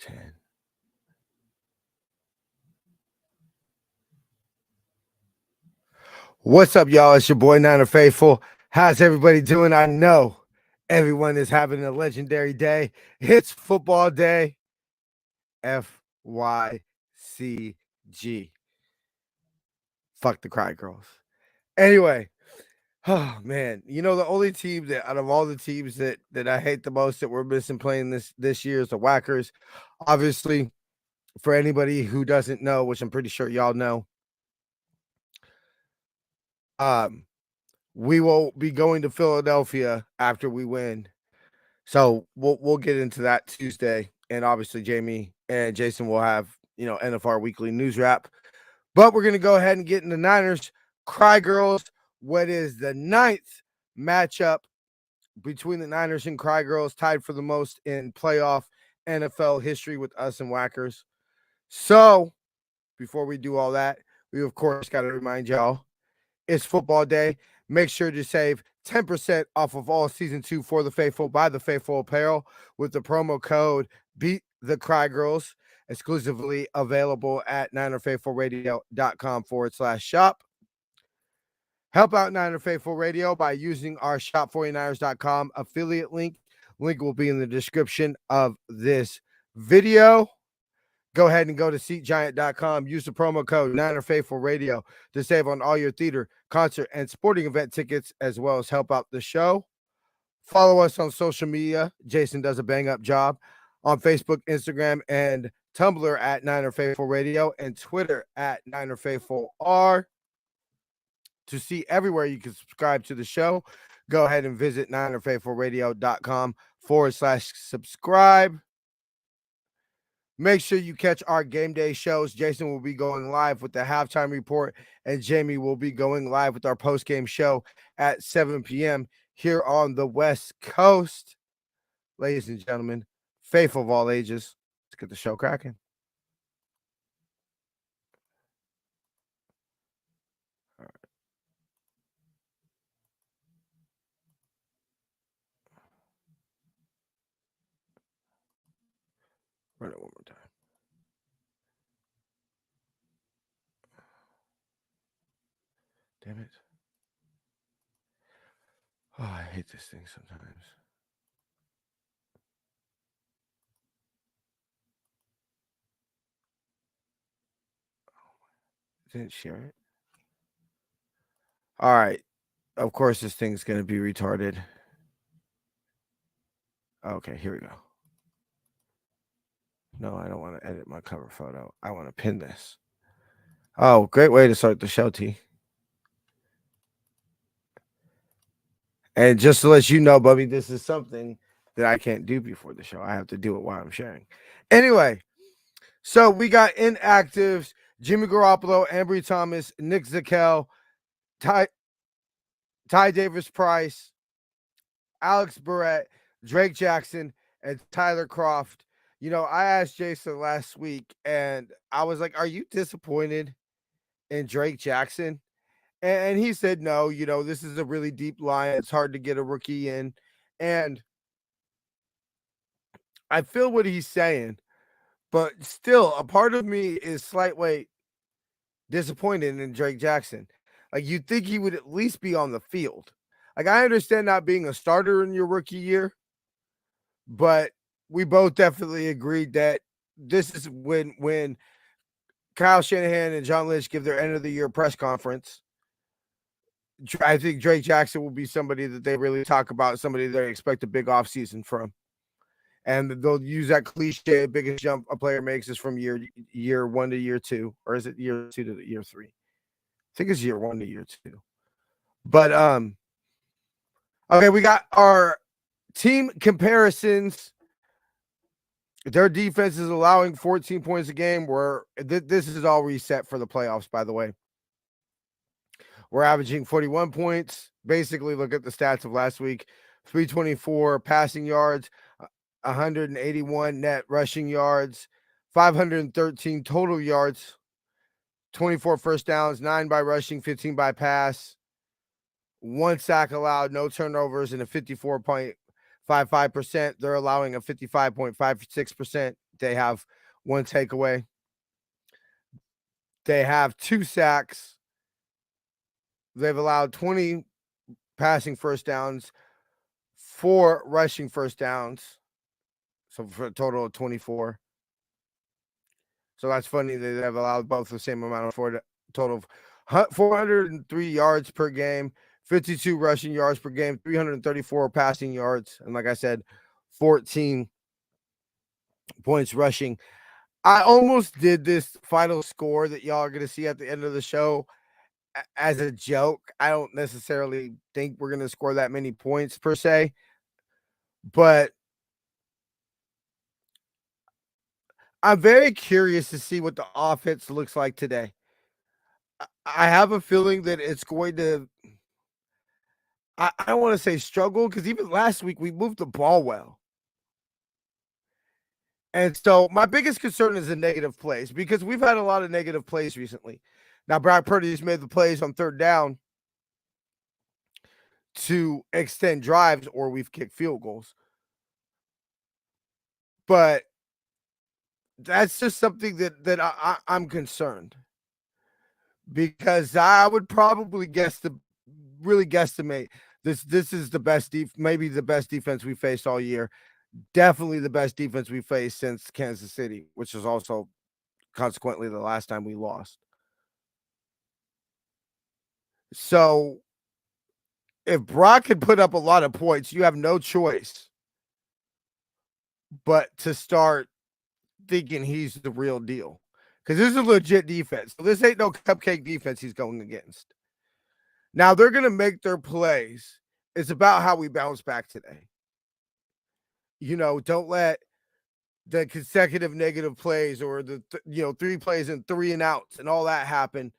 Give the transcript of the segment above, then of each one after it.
10. What's up, y'all? It's your boy Niner Faithful. How's everybody doing? I know everyone is having a legendary day. It's football day. FYCG. Fuck the Cry Girls. Anyway, oh man, the only team that out of all the teams that I hate the most that we're missing playing this year is the Whackers. Obviously, for anybody who doesn't know, which I'm pretty sure y'all know, we will be going to Philadelphia after we win. So we'll get into that Tuesday, and obviously Jamie and Jason will have NFR Weekly News Wrap. But we're gonna go ahead and get into Niners Cry Girls. What is the 9th matchup between the Niners and Cry Girls, tied for the most in playoff NFL history with us and Whackers. So before we do all that, we of course got to remind y'all it's football day. Make sure to save 10% off of all season 2 for the Faithful by the Faithful Apparel with the promo code Beat the Cry Girls, exclusively available at NinerFaithfulRadio.com/shop. Help out Niner Faithful Radio by using our shop49ers.com affiliate link. Link will be in the description of this video. Go ahead and go to SeatGiant.com. Use the promo code Niner Faithful Radio to save on all your theater, concert, and sporting event tickets, as well as help out the show. Follow us on social media. Jason does a bang-up job on Facebook, Instagram, and Tumblr at Niner Faithful Radio, and Twitter at Niner Faithful R. To see everywhere you can subscribe to the show, go ahead and visit NinerFaithfulRadio.com/subscribe. Make sure you catch our game day shows. Jason will be going live with the halftime report, and Jamie will be going live with our post-game show at 7 p.m. here on the West Coast. Ladies and gentlemen, faithful of all ages, let's get the show cracking. All right. Run it one more time. Damn it. Oh, I hate this thing sometimes. Didn't share it. All right. Of course, this thing's going to be retarded. Okay, here we go. No, I don't want to edit my cover photo. I want to pin this. Oh, great way to start the show, T. And just to let you know, Bubby, this is something that I can't do before the show. I have to do it while I'm sharing. Anyway, so we got inactives: Jimmy Garoppolo, Ambry Thomas, Nick Zakel, Ty Davis Price, Alex Barrett, Drake Jackson, and Tyler Croft. I asked Jason last week, and I was like, are you disappointed in Drake Jackson? And he said, no, this is a really deep line. It's hard to get a rookie in. And I feel what he's saying, but still, a part of me is slightly disappointed in Drake Jackson. Like, you'd think he would at least be on the field. Like, I understand not being a starter in your rookie year, but we both definitely agreed that this is when Kyle Shanahan and John Lynch give their end of the year press conference. I think Drake Jackson will be somebody that they really talk about, somebody they expect a big offseason from. And they'll use that cliche, biggest jump a player makes is from year 1 to year 2, or is it year 2 to year 3? I think it's year 1 to year 2. But okay, we got our team comparisons. Their defense is allowing 14 points a game. This is all reset for the playoffs, by the way. We're averaging 41 points. Basically, look at the stats of last week: 324 passing yards, 181 net rushing yards, 513 total yards, 24 first downs, 9 by rushing, 15 by pass, 1 sack allowed, no turnovers, and a 54.55%. They're allowing a 55.56%. They have one takeaway. They have 2 sacks. They've allowed 20 passing first downs, 4 rushing first downs. So for a total of 24. So that's funny that they've allowed both the same amount for a total of 403 yards per game, 52 rushing yards per game, 334 passing yards, and like I said, 14 points rushing. I almost did this final score that y'all are going to see at the end of the show as a joke. I don't necessarily think we're going to score that many points per se, but I'm very curious to see what the offense looks like today. I have a feeling that it's going to, I don't want to say struggle, because even last week we moved the ball well. And so my biggest concern is the negative plays, because we've had a lot of negative plays recently. Now, Brock Purdy's made the plays on third down to extend drives, or we've kicked field goals. But that's just something that I'm concerned, because I would probably guesstimate this is the best maybe the best defense we faced all year. Definitely the best defense we faced since Kansas City, which is also consequently the last time we lost. So if Brock can put up a lot of points, you have no choice but to start thinking he's the real deal, because this is a legit defense. So this ain't no cupcake defense he's going against. Now they're going to make their plays. It's about how we bounce back today. Don't let the consecutive negative plays or the 3 plays and 3 and outs and all that happen,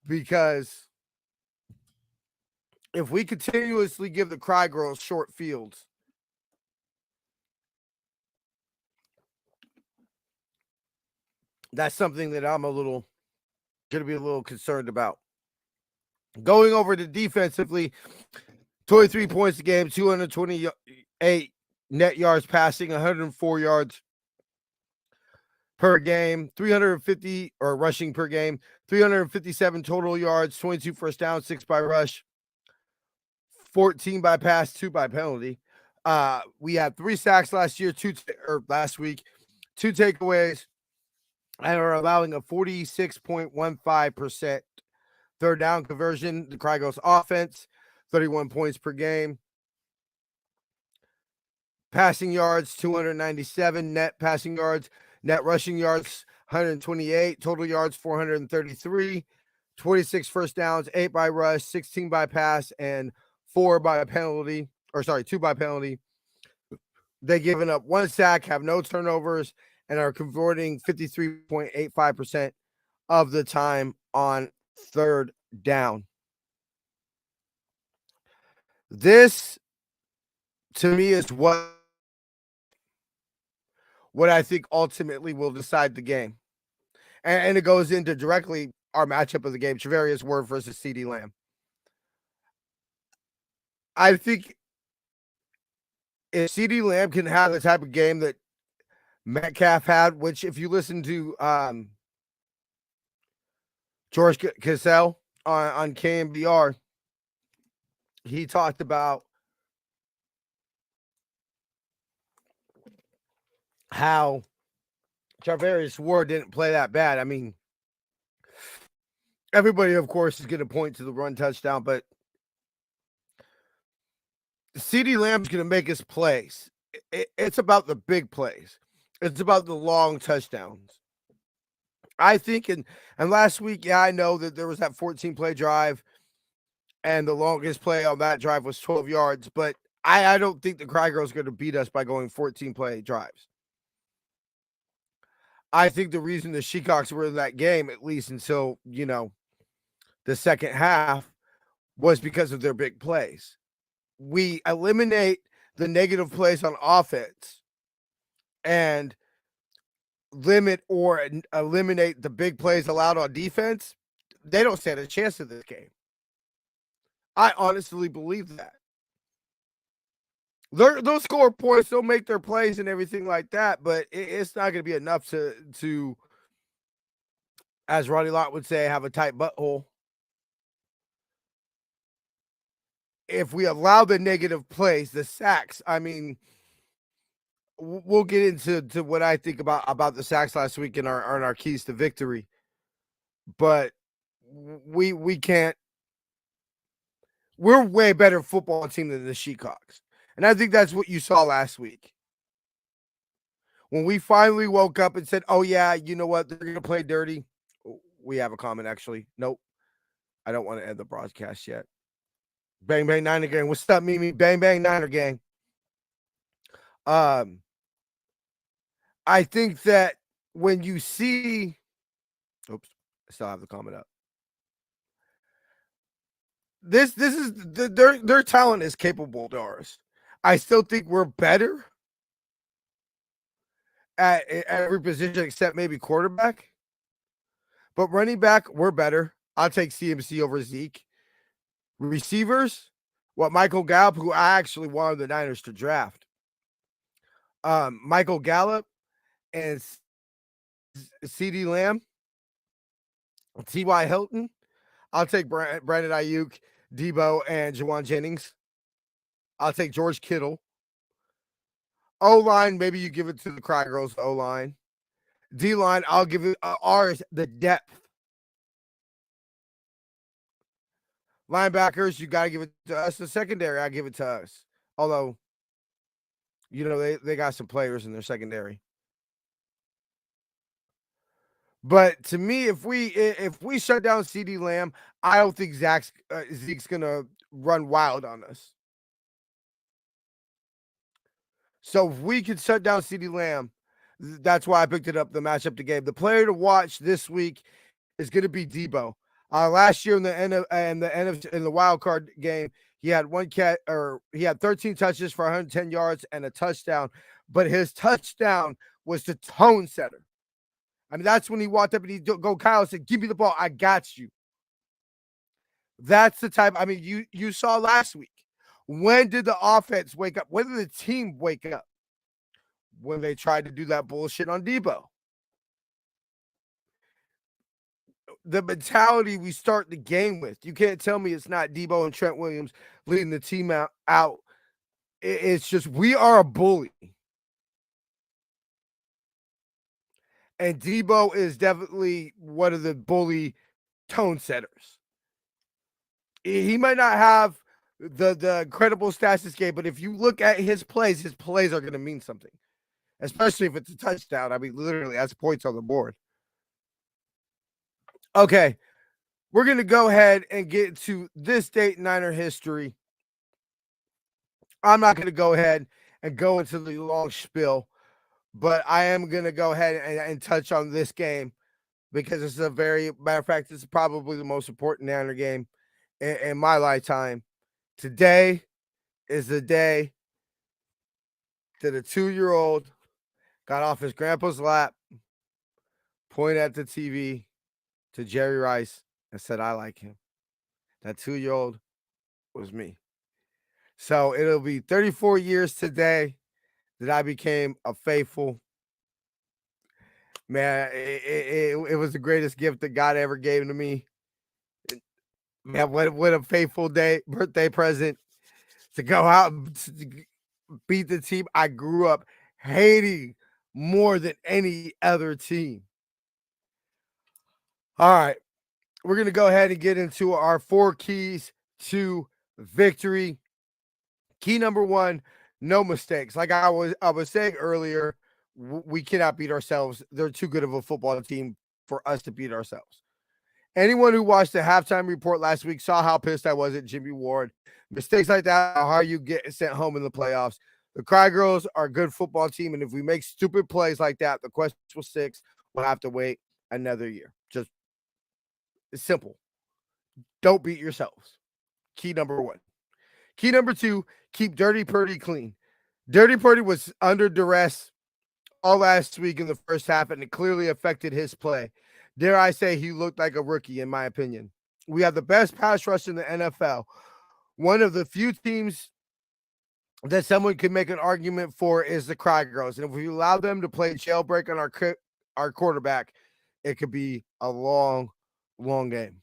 because if we continuously give the Cry Girls short fields, that's something that I'm going to be a little concerned about. Going over to defensively, 23 points a game, 228 net yards passing, 104 yards per game, 350 or rushing per game, 357 total yards, 22 first downs, 6 by rush, 14 by pass, 2 by penalty. We had 3 sacks last week, 2 takeaways, and are allowing a 46.15% third down conversion. The Crygos offense, 31 points per game. Passing yards, 297 net passing yards. Net rushing yards, 128. Total yards, 433. 26 first downs, 8 by rush, 16 by pass, and 2 by penalty. They've given up 1 sack, have no turnovers, and are converting 53.85% of the time on third down. This, to me, is what I think ultimately will decide the game. And it goes into directly our matchup of the game, Travarius Ward versus CeeDee Lamb. I think if CeeDee Lamb can have the type of game that Metcalf had, which if you listen to George Cassell on KMBR, he talked about how Travarius Ward didn't play that bad. I mean, everybody, of course, is going to point to the run touchdown, but CeeDee Lamb's going to make his plays. It's about the big plays. It's about the long touchdowns. I think, and last week, yeah, I know that there was that 14-play drive, and the longest play on that drive was 12 yards, but I don't think the Cry Girls are going to beat us by going 14-play drives. I think the reason the Sheacocks were in that game, at least until, the second half, was because of their big plays. We eliminate the negative plays on offense and limit or eliminate the big plays allowed on defense, they don't stand a chance in this game. I honestly believe that. They'll score points, they'll make their plays and everything like that, but it's not going to be enough to, as Ronnie Lott would say, have a tight butthole. If we allow the negative plays, the sacks, I mean, we'll get into what I think about the sacks last week and our keys to victory, but we can't. We're way better football team than the Sheepdogs, and I think that's what you saw last week when we finally woke up and said, "Oh yeah, you know what? They're gonna play dirty." We have a comment actually. Nope, I don't want to end the broadcast yet. Bang bang Niner gang. What's up, Mimi? Bang bang Niner gang. Um, I think that when you see, oops, I still have the comment up. This is their talent is capable of ours. I still think we're better at every position except maybe quarterback. But running back, we're better. I'll take CMC over Zeke. Receivers, what Michael Gallup, who I actually wanted the Niners to draft. Michael Gallup and CD Lamb, T.Y. Hilton. I'll take Brandon Ayuk, Debo, and Jawan Jennings. I'll take George Kittle. O-line, maybe you give it to the Cry Girls O-line. D-line, I'll give it ours, the depth. Linebackers, you got to give it to us. The secondary, I give it to us. Although, you know, they got some players in their secondary. But to me, if we shut down CD Lamb, I don't think Zeke's gonna run wild on us. So if we could shut down CD Lamb, that's why I picked it up the matchup to game. The player to watch this week is going to be Debo. Last year in the wild card game, he had he had 13 touches for 110 yards and a touchdown. But his touchdown was the tone setter. I mean, that's when he walked up and he go Kyle said, "Give me the ball, I got you." That's the type. I mean, you saw last week. When did the offense wake up? When did the team wake up? When they tried to do that bullshit on Debo. The mentality we start the game with. You can't tell me it's not Debo and Trent Williams leading the team out. It's just we are a bully. And Debo is definitely one of the bully tone setters. He might not have the incredible stats this game, but if you look at his plays are going to mean something, especially if it's a touchdown. I mean, literally, that's points on the board. Okay, we're going to go ahead and get to this date in Niner history. I'm not going to go ahead and go into the long spiel, but I am going to go ahead and touch on this game because it's a matter of fact, it's probably the most important Niner game in my lifetime. Today is the day that a 2-year-old got off his grandpa's lap, pointed at the TV to Jerry Rice, and said, "I like him." That 2-year-old was me. So it'll be 34 years today that I became a faithful. Man, it was the greatest gift that God ever gave to me. Man, what a faithful birthday present to go out and beat the team I grew up hating more than any other team. All right, we're going to go ahead and get into our 4 keys to victory. Key number 1, no mistakes. Like I was saying earlier, we cannot beat ourselves. They're too good of a football team for us to beat ourselves. Anyone who watched the halftime report last week saw how pissed I was at Jimmy Ward. Mistakes like that are how you get sent home in the playoffs. The Cry Girls are a good football team, and if we make stupid plays like that, the question will 6. We'll have to wait another year. Just it's simple. Don't beat yourselves. Key number 1. Key number 2, keep Dirty Purdy clean. Dirty Purdy was under duress all last week in the first half, and it clearly affected his play. Dare I say he looked like a rookie, in my opinion. We have the best pass rush in the NFL. One of the few teams that someone could make an argument for is the Cry Girls. And if we allow them to play jailbreak on our quarterback, it could be a long, long game.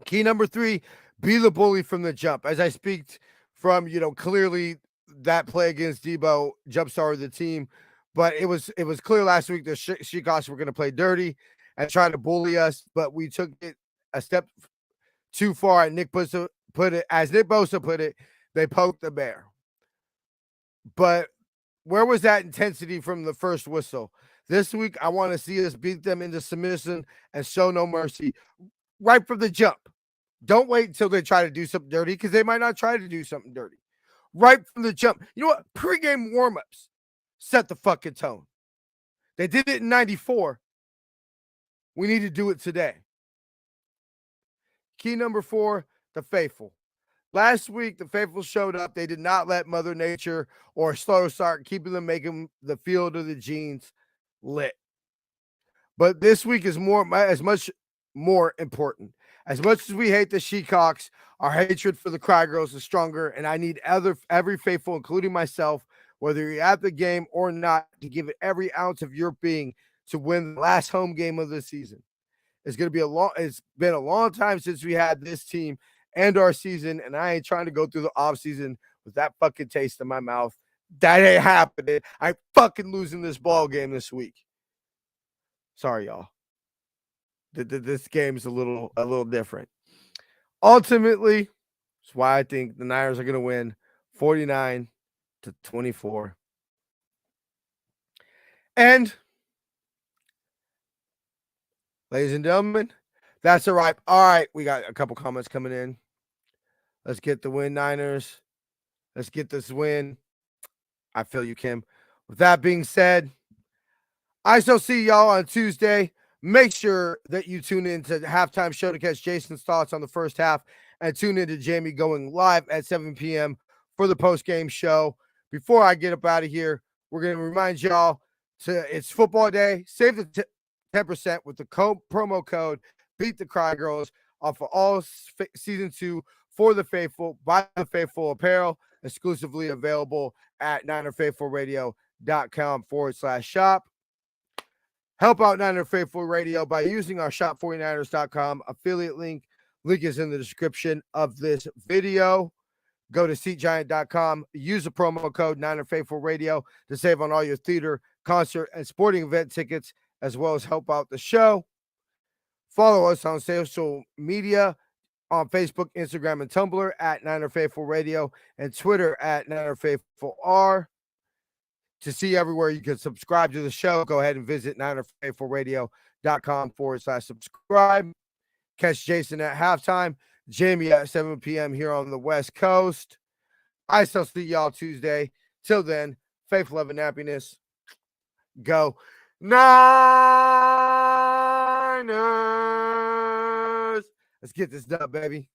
Key number 3, be the bully from the jump. As I speak from, clearly that play against Debo jump-started the team, but it was clear last week the Seahawks were going to play dirty and try to bully us, but we took it a step too far. And Nick Bosa put it, as Nick Bosa put it, they poked the bear. But where was that intensity from the first whistle? This week, I want to see us beat them into submission and show no mercy right from the jump. Don't wait until they try to do something dirty, because they might not try to do something dirty. Right from the jump. You know what? Pre-game warm-ups set the fucking tone. They did it in 94. We need to do it today. Key number 4, the faithful. Last week, the faithful showed up. They did not let Mother Nature or slow start keeping them making the field of the jeans lit. But this week is as much more important. As much as we hate the Seahawks, our hatred for the Cry Girls is stronger, and I need every faithful, including myself, whether you're at the game or not, to give it every ounce of your being to win the last home game of the season. It's been a long time since we had this team and our season, and I ain't trying to go through the offseason with that fucking taste in my mouth. That ain't happening. I'm fucking losing this ball game this week. Sorry, y'all. This game's a little different. Ultimately, that's why I think the Niners are going to win 49-24. And, ladies and gentlemen, that's a wrap. All right, we got a couple comments coming in. Let's get the win, Niners. Let's get this win. I feel you, Kim. With that being said, I shall see y'all on Tuesday. Make sure that you tune in to the halftime show to catch Jason's thoughts on the first half, and tune in to Jamie going live at 7 p.m. for the post-game show. Before I get up out of here, we're going to remind y'all it's football day. Save the 10% with the promo code Beat the Cry Girls off of all season 2 for the faithful, by the faithful apparel, exclusively available at NinerFaithfulRadio.com/shop. Help out Niner Faithful Radio by using our shop49ers.com affiliate link. Link is in the description of this video. Go to SeatGiant.com. Use the promo code Niner Faithful Radio to save on all your theater, concert, and sporting event tickets, as well as help out the show. Follow us on social media on Facebook, Instagram, and Tumblr at Niner Faithful Radio, and Twitter at Niner Faithful R. To see everywhere you can subscribe to the show, go ahead and visit NinerFaithfulRadio.com/subscribe. Catch Jason at halftime, Jamie at 7 p.m. here on the West Coast. I shall see y'all Tuesday. Till then, faith, love, and happiness. Go Niners! Let's get this done, baby.